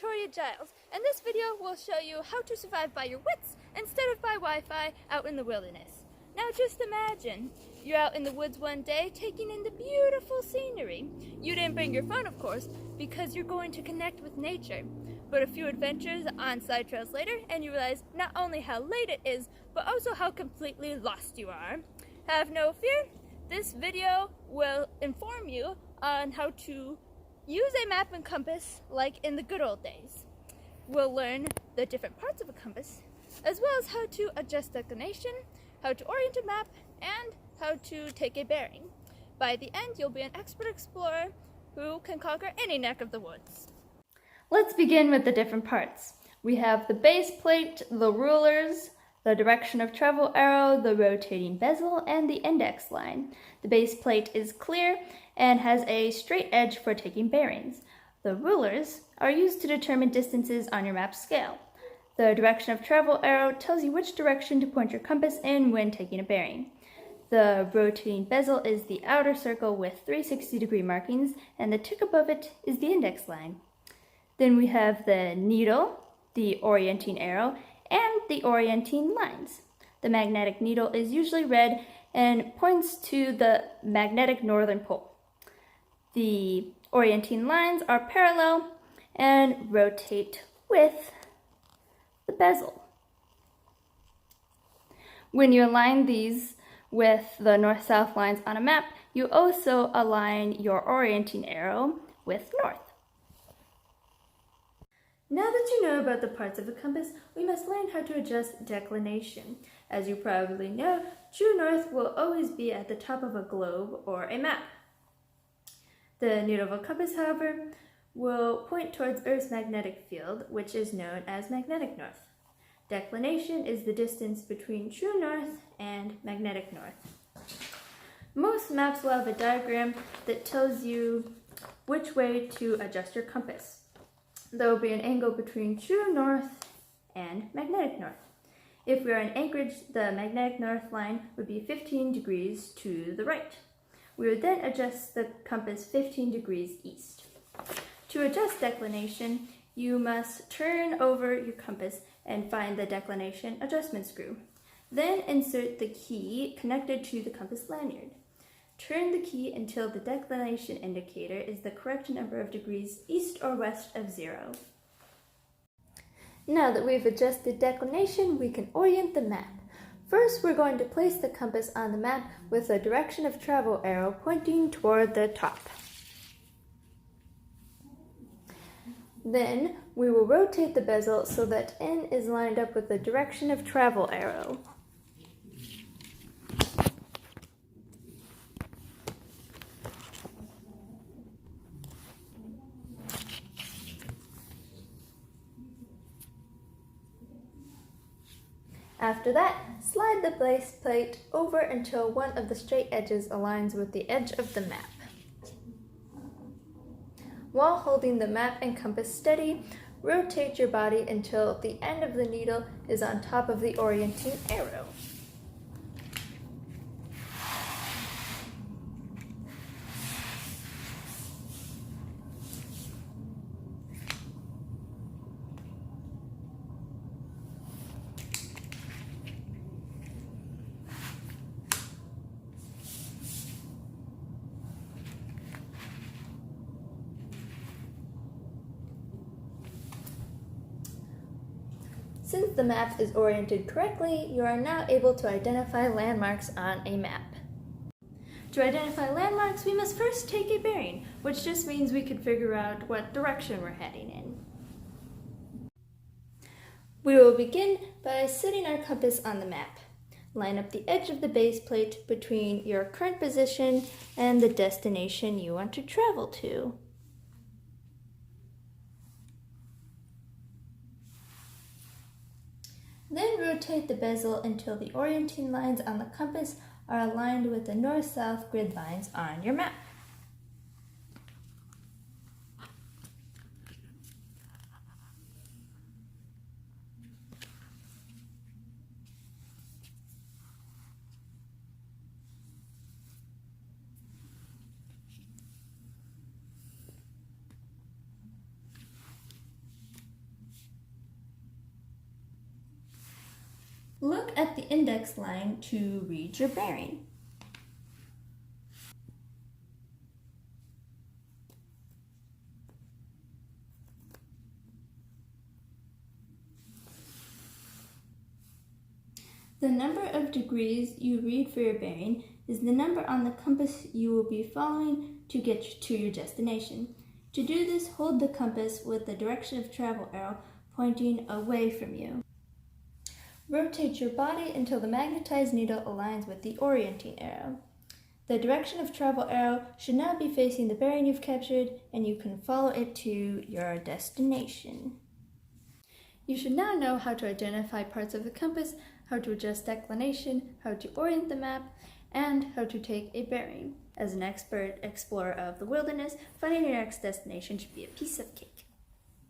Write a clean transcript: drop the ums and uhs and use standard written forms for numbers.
Victoria Giles, and this video will show you how to survive by your wits instead of by Wi-Fi out in the wilderness. Now just imagine, you're out in the woods one day taking in the beautiful scenery. You didn't bring your phone, of course, because you're going to connect with nature. But a few adventures on side trails later, and you realize not only how late it is, but also how completely lost you are. Have no fear, this video will inform you on how to use a map and compass like in the good old days. We'll learn the different parts of a compass, as well as how to adjust declination, how to orient a map, and how to take a bearing. By the end, you'll be an expert explorer who can conquer any neck of the woods. Let's begin with the different parts. We have the base plate, the rulers, the direction of travel arrow, the rotating bezel, and the index line. The base plate is clear and has a straight edge for taking bearings. The rulers are used to determine distances on your map scale. The direction of travel arrow tells you which direction to point your compass in when taking a bearing. The rotating bezel is the outer circle with 360-degree markings, and the tick above it is the index line. Then we have the needle, the orienting arrow, and the orienting lines. The magnetic needle is usually red and points to the magnetic northern pole. The orienting lines are parallel and rotate with the bezel. When you align these with the north-south lines on a map, you also align your orienting arrow with north. Now that you know about the parts of a compass, we must learn how to adjust declination. As you probably know, true north will always be at the top of a globe or a map. The needle of a compass, however, will point towards Earth's magnetic field, which is known as magnetic north. Declination is the distance between true north and magnetic north. Most maps will have a diagram that tells you which way to adjust your compass. There will be an angle between true north and magnetic north. If we are in Anchorage, the magnetic north line would be 15 degrees to the right. We would then adjust the compass 15 degrees east. To adjust declination, you must turn over your compass and find the declination adjustment screw. Then insert the key connected to the compass lanyard. Turn the key until the declination indicator is the correct number of degrees east or west of 0. Now that we've adjusted declination, we can orient the map. First, we're going to place the compass on the map with the direction of travel arrow pointing toward the top. Then, we will rotate the bezel so that N is lined up with the direction of travel arrow. After that, slide the base plate over until one of the straight edges aligns with the edge of the map. While holding the map and compass steady, rotate your body until the end of the needle is on top of the orienting arrow. Since the map is oriented correctly, you are now able to identify landmarks on a map. To identify landmarks, we must first take a bearing, which just means we can figure out what direction we're heading in. We will begin by setting our compass on the map. Line up the edge of the base plate between your current position and the destination you want to travel to. Then rotate the bezel until the orienting lines on the compass are aligned with the north-south grid lines on your map. look at the index line to read your bearing. The number of degrees you read for your bearing is the number on the compass you will be following to get to your destination. To do this, hold the compass with the direction of travel arrow pointing away from you. Rotate your body until the magnetized needle aligns with the orienting arrow. The direction of travel arrow should now be facing the bearing you've captured, and you can follow it to your destination. You should now know how to identify parts of the compass, how to adjust declination, how to orient the map, and how to take a bearing. As an expert explorer of the wilderness, finding your next destination should be a piece of cake.